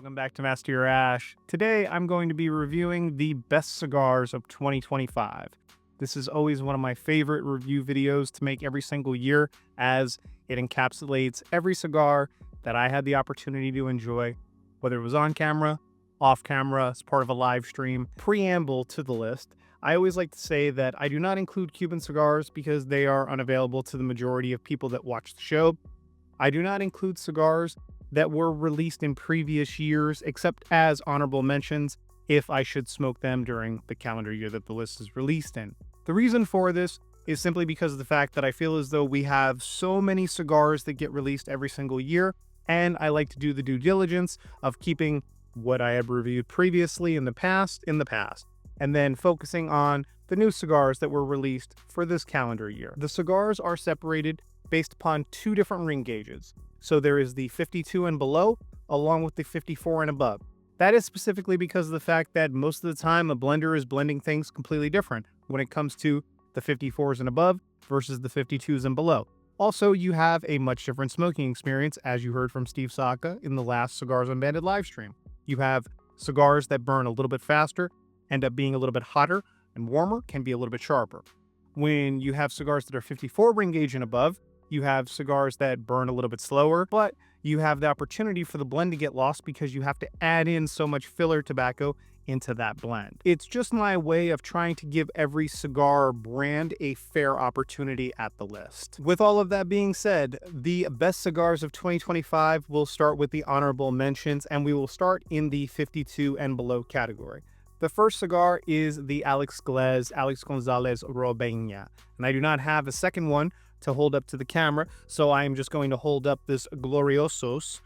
Welcome back to Master Your Ash. Today I'm going to be reviewing the best cigars of 2025. This is always one of my favorite review videos to make every single year, as it encapsulates every cigar that I had the opportunity to enjoy, whether it was on camera, off camera, as part of a live stream. Preamble to the list: I always like to say that I do not include Cuban cigars because they are unavailable to the majority of people that watch the show. I do not include cigars that were released in previous years, except as honorable mentions if I should smoke them during the calendar year that the list is released in. The reason for this is simply because of the fact that I feel as though we have so many cigars that get released every single year, and I like to do the due diligence of keeping what I have reviewed previously in the past, and then focusing on the new cigars that were released for this calendar year. The cigars are separated based upon two different ring gauges. So there is the 52 and below, along with the 54 and above. That is specifically because of the fact that most of the time a blender is blending things completely different when it comes to the 54s and above versus the 52s and below. Also, you have a much different smoking experience, as you heard from Steve Saka in the last Cigars Unbanded live stream. You have cigars that burn a little bit faster, end up being a little bit hotter, and warmer, can be a little bit sharper. When you have cigars that are 54 ring gauge and above, you have cigars that burn a little bit slower, but you have the opportunity for the blend to get lost because you have to add in so much filler tobacco into that blend. It's just my way of trying to give every cigar brand a fair opportunity at the list. With all of that being said, the best cigars of 2025 will start with the honorable mentions, and we will start in the 52 and below category. The first cigar is the Glez Alex Gonzalez Robania, and I do not have a second one to hold up to the camera, so I am just going to hold up this Gloriosos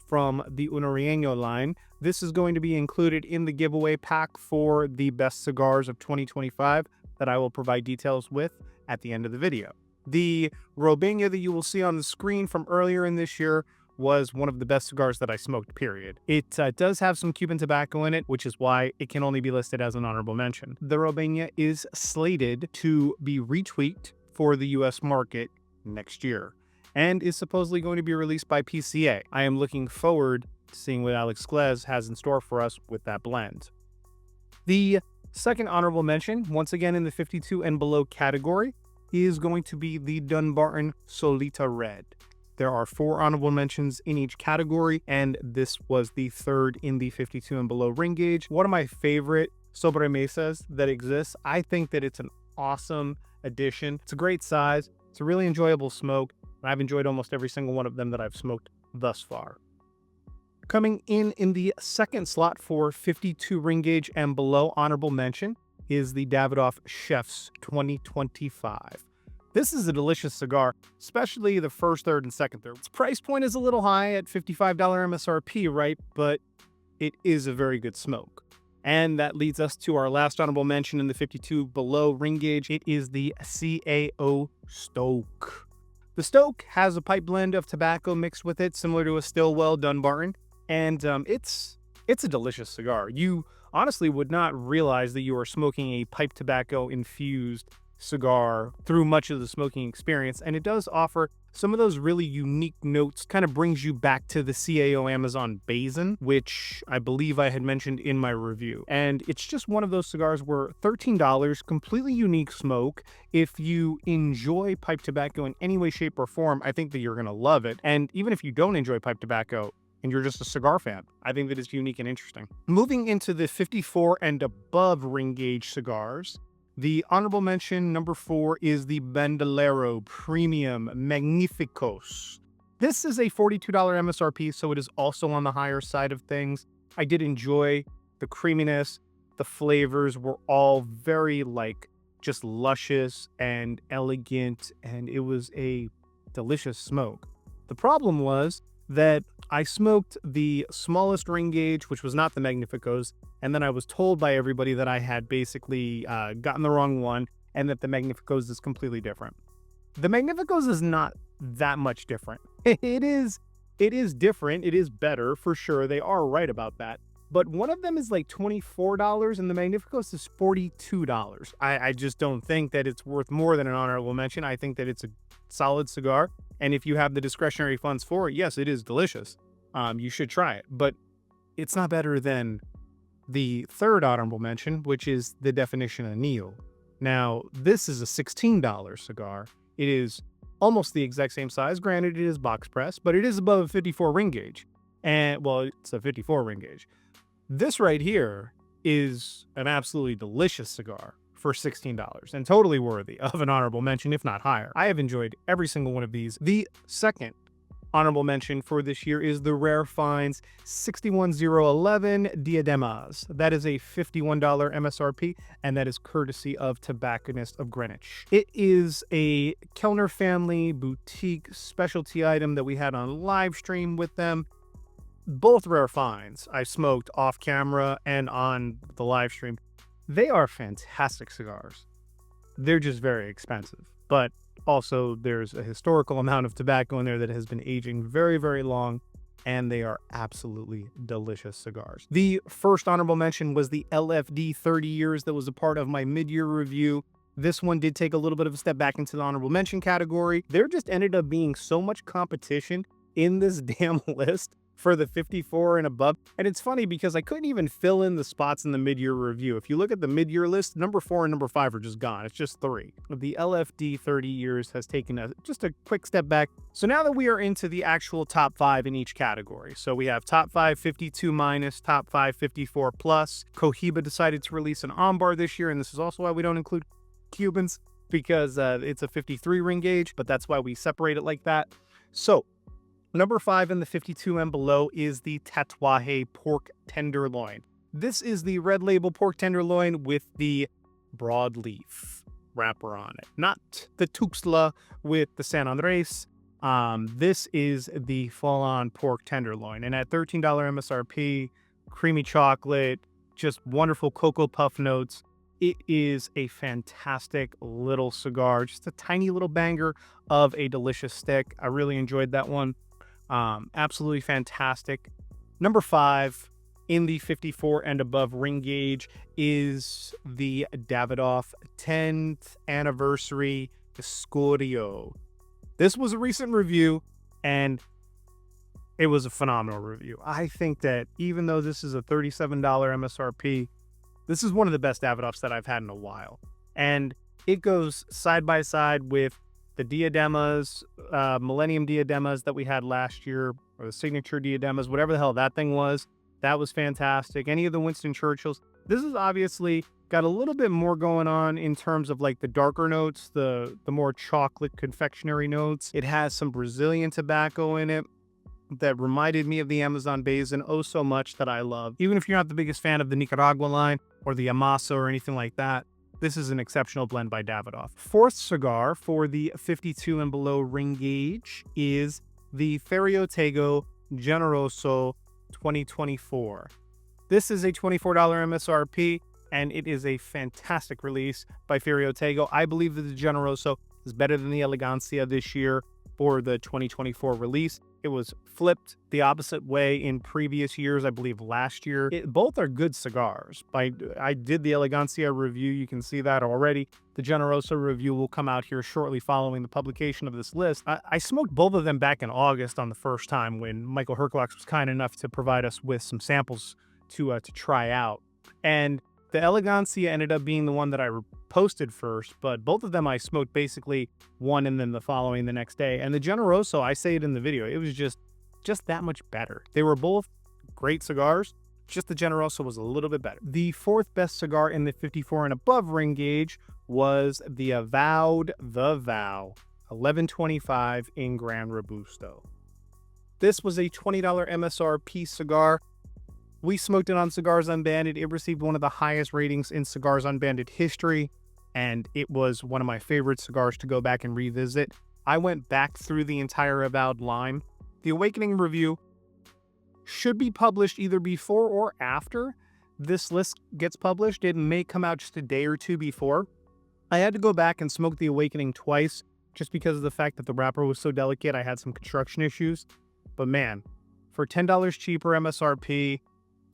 from the Unorieno line. This is going to be included in the giveaway pack for the best cigars of 2025 that I will provide details with at the end of the video. The Robania that you will see on the screen from earlier in this year was one of the best cigars that I smoked, period. It does have some Cuban tobacco in it, which is why it can only be listed as an honorable mention. The Robania is slated to be retweaked for the US market next year, and is supposedly going to be released by PCA. I am looking forward to seeing what Alex Glez has in store for us with that blend. The second honorable mention, once again in the 52 and below category, is going to be the Dunbarton Solita Red. There are 4 honorable mentions in each category, and this was the third in the 52 and below ring gauge. One of my favorite sobremesas that exists. I think that it's an awesome addition. It's a great size. It's a really enjoyable smoke. I've enjoyed almost every single one of them that I've smoked thus far. Coming in the second slot for 52 ring gauge and below honorable mention is the Davidoff Chef's 2025. This is a delicious cigar, especially the first third and second third. Its price point is a little high at $55 MSRP, right? But it is a very good smoke. And that leads us to our last honorable mention in the 52 below ring gauge. It is the CAO Stokk. The Stokk has a pipe blend of tobacco mixed with it, similar to a Stillwell Dunbarton, and it's a delicious cigar. You honestly would not realize that you are smoking a pipe tobacco infused cigar through much of the smoking experience, and it does offer some of those really unique notes. Kind of brings you back to the CAO Amazon Basin, which I believe I had mentioned in my review. And it's just one of those cigars where $13, completely unique smoke. If you enjoy pipe tobacco in any way, shape, or form, I think that you're gonna love it. And even if you don't enjoy pipe tobacco and you're just a cigar fan, I think that it's unique and interesting. Moving into the 54 and above ring gauge cigars, the honorable mention number 4 is the Bandolero Premium Magnificos. This is a $42 MSRP, so it is also on the higher side of things. I did enjoy the creaminess. The flavors were all very just luscious and elegant, and it was a delicious smoke. The problem was that I smoked the smallest ring gauge, which was not the Magnificos, and then I was told by everybody that I had basically gotten the wrong one, and that the Magnificos is completely different. The Magnificos is not that much different. It is different. It is better for sure. They are right about that. But one of them is like $24 and the Magnificos is $42. I just don't think that it's worth more than an honorable mention. I think that it's a solid cigar. And if you have the discretionary funds for it, yes, it is delicious. You should try it. But it's not better than the third honorable mention, which is the Definition Anillo. Now, this is a $16 cigar. It is almost the exact same size. Granted, it is box press, but it is above a 54 ring gauge. And, well, it's a 54 ring gauge. This right here is an absolutely delicious cigar for $16 and totally worthy of an honorable mention, if not higher. I have enjoyed every single one of these. The second honorable mention for this year is the Rare Finds 61011 Diademas. That is a $51 MSRP, and that is courtesy of Tobacconist of Greenwich. It is a Kellner family boutique specialty item that we had on live stream with them. Both Rare Finds I smoked off camera and on the live stream. They are fantastic cigars. They're just very expensive, but also there's a historical amount of tobacco in there that has been aging very, very long, and they are absolutely delicious cigars. The first honorable mention was the LFD 30 years that was a part of my mid-year review. This one did take a little bit of a step back into the honorable mention category. There just ended up being so much competition in this damn list for the 54 and above. And it's funny because I couldn't even fill in the spots in the mid-year review. If you look at the mid-year list, number 4 and number 5 are just gone. It's just 3. The LFD 30 years has taken just a quick step back. So now that we are into the actual top 5 in each category. So we have top 5 52 minus, top 5 54 plus. Cohiba decided to release an Ambar this year, and this is also why we don't include Cubans, because it's a 53 ring gauge, but that's why we separate it like that. So number 5 in the 52 and below is the Tatuaje pork tenderloin. This is the red label pork tenderloin with the broadleaf wrapper on it, not the Tuxtla with the San Andres. This is the full-on pork tenderloin, and at $13 MSRP, creamy chocolate, just wonderful cocoa puff notes. It is a fantastic little cigar, just a tiny little banger of a delicious stick. I really enjoyed that one. Absolutely fantastic. Number 5 in the 54 and above ring gauge is the Davidoff 10th anniversary Escurio. This was a recent review, and it was a phenomenal review. I think that even though this is a $37 MSRP, this is one of the best Davidoffs that I've had in a while. And it goes side by side with the Diademas, Millennium Diademas that we had last year, or the Signature Diademas, whatever the hell that thing was. That was fantastic. Any of the Winston Churchills. This is obviously got a little bit more going on in terms of like the darker notes, the more chocolate confectionery notes. It has some Brazilian tobacco in it that reminded me of the Amazon Basin oh so much, that I love. Even if you're not the biggest fan of the Nicaragua line or the Amasa or anything like that, this is an exceptional blend by Davidoff. Fourth cigar for the 52 and below ring gauge is the Ferio Tego Generoso 2024. This is a $24 MSRP, and it is a fantastic release by Ferio Tego. I believe that the Generoso is better than the Elegancia this year for the 2024 release. It was flipped the opposite way in previous years, I believe last year. Both are good cigars. I did the Elegancia review. You can see that already. The Generoso review will come out here shortly following the publication of this list. I smoked both of them back in August on the first time when Michael Herklox was kind enough to provide us with some samples to try out. And the Elegancia ended up being the one that I posted first, but both of them I smoked basically one and then the following the next day. And the Generoso, I say it in the video, it was just that much better. They were both great cigars, just the Generoso was a little bit better. The fourth best cigar in the 54 and above ring gauge was the Avowed The Vow 1125 in Gran Robusto. This was a $20 MSRP cigar. We smoked it on Cigars Unbanded. It received one of the highest ratings in Cigars Unbanded history, and it was one of my favorite cigars to go back and revisit. I went back through the entire Avowed line. The Awakening review should be published either before or after this list gets published. It may come out just a day or two before. I had to go back and smoke the Awakening twice just because of the fact that the wrapper was so delicate. I had some construction issues. But man, for $10 cheaper MSRP,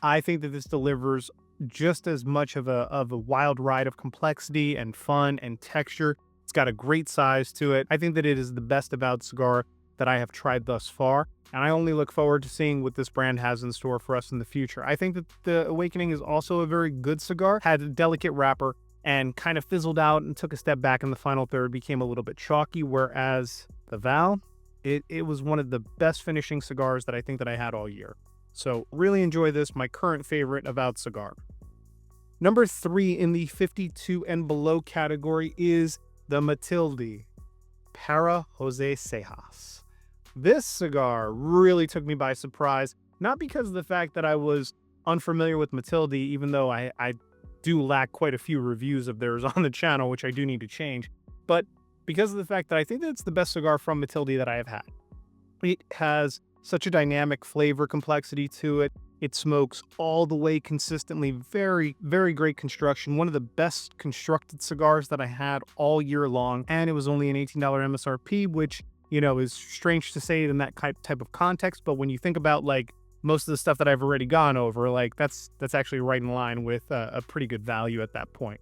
I think that this delivers just as much of a wild ride of complexity and fun and texture. It's got a great size to it. I think that it is the best Avowed cigar that I have tried thus far, and I only look forward to seeing what this brand has in store for us in the future. I think that the Awakening is also a very good cigar, had a delicate wrapper, and kind of fizzled out and took a step back in the final third, became a little bit chalky, whereas the Vow, it was one of the best finishing cigars that I think that I had all year. So really enjoy this, my current favorite Avowed cigar. Number 3 in the 52 and below category is the Matilde Para Jose Seijas. This cigar really took me by surprise, not because of the fact that I was unfamiliar with Matilde, even though I do lack quite a few reviews of theirs on the channel, which I do need to change, but because of the fact that I think that it's the best cigar from Matilde that I have had. It has such a dynamic flavor complexity to it. It smokes all the way consistently. Very, very great construction. One of the best constructed cigars that I had all year long. And it was only an $18 MSRP, which, you know, is strange to say it in that type of context. But when you think about like most of the stuff that I've already gone over, like that's actually right in line with a pretty good value at that point.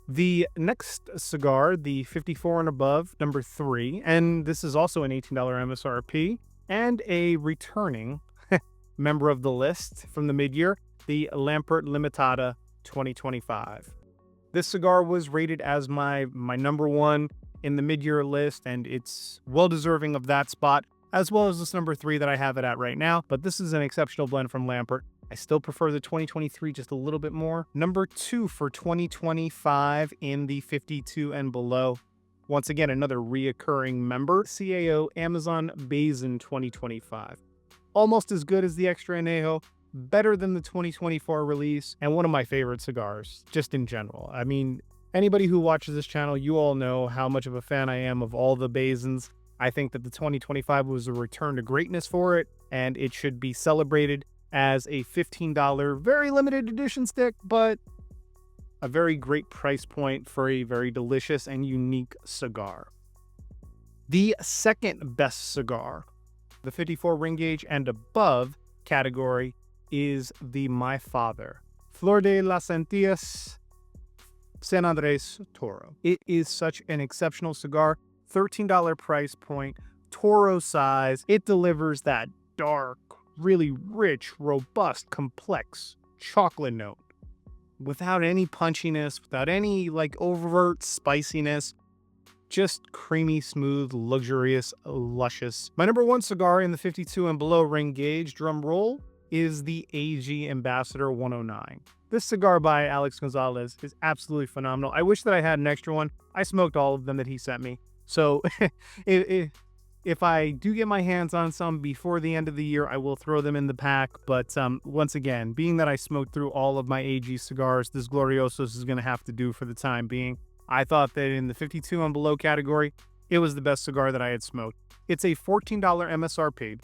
The next cigar, the 54 and above, number 3, and this is also an $18 MSRP, and a returning member of the list from the mid-year, the Lampert Limitada 2025. This cigar was rated as my number 1 in the mid-year list, and it's well-deserving of that spot, as well as this number 3 that I have it at right now, but this is an exceptional blend from Lampert. I still prefer the 2023 just a little bit more. Number 2 for 2025 in the 52 and below. Once again, another reoccurring member, CAO Amazon Basin 2025. Almost as good as the Extra Añejo, better than the 2024 release, and one of my favorite cigars, just in general. I mean, anybody who watches this channel, you all know how much of a fan I am of all the Basins. I think that the 2025 was a return to greatness for it, and it should be celebrated as a $15 very limited edition stick, but a very great price point for a very delicious and unique cigar. The second best cigar, the 54 ring gauge and above category, is the My Father, Flor de las Antillas, San Andres Toro. It is such an exceptional cigar, $13 price point, Toro size. It delivers that dark, really rich, robust, complex chocolate note without any punchiness, without any like overt spiciness, just creamy, smooth, luxurious, luscious. My number 1 cigar in the 52 and below ring gauge, drum roll, is the AG Ambassador 109. This cigar by Alex Gonzalez is absolutely phenomenal. I wish that I had an extra one. I smoked all of them that he sent me. So if I do get my hands on some before the end of the year, I will throw them in the pack. But once again, being that I smoked through all of my AG cigars, this Gloriosos is going to have to do for the time being. I thought that in the 52 and below category, it was the best cigar that I had smoked. It's a $14 MSRP,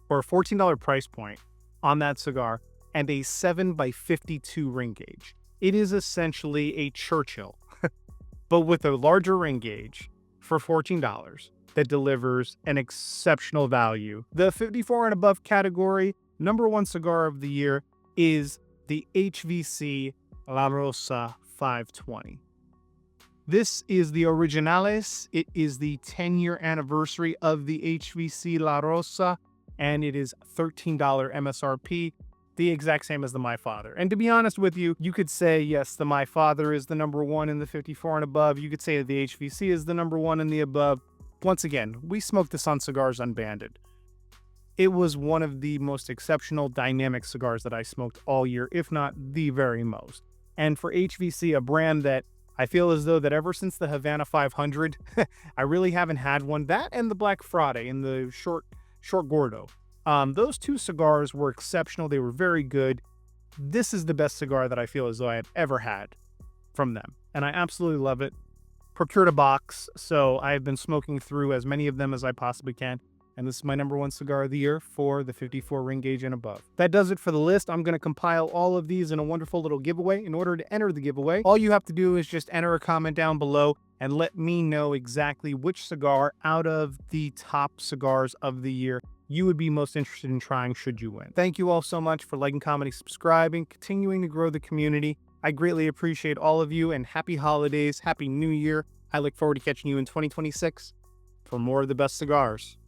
or a $14 price point on that cigar, and a 7x52 ring gauge. It is essentially a Churchill, but with a larger ring gauge for $14. That delivers an exceptional value. The 54 and above category, number 1 cigar of the year, is the HVC La Rosa 520. This is the Originales. It is the 10-year anniversary of the HVC La Rosa, and it is $13 MSRP, the exact same as the My Father. And to be honest with you, you could say, yes, the My Father is the number 1 in the 54 and above. You could say that the HVC is the number 1 in the above. Once again, we smoked this on Cigars Unbanded. It was one of the most exceptional dynamic cigars that I smoked all year, if not the very most. And for HVC, a brand that I feel as though that ever since the Havana 500, I really haven't had one. That and the Black Friday and the short Gordo. Those 2 cigars were exceptional. They were very good. This is the best cigar that I feel as though I have ever had from them, and I absolutely love it. Procured a box, so I've been smoking through as many of them as I possibly can, and this is my number 1 cigar of the year for the 54 ring gauge and above. That does it for the list. I'm going to compile all of these in a wonderful little giveaway. In order to enter the giveaway, all you have to do is just enter a comment down below and let me know exactly which cigar out of the top cigars of the year you would be most interested in trying should you win. Thank you all so much for liking, commenting, subscribing, continuing to grow the community. I greatly appreciate all of you, and happy holidays, happy new year. I look forward to catching you in 2026 for more of the best cigars.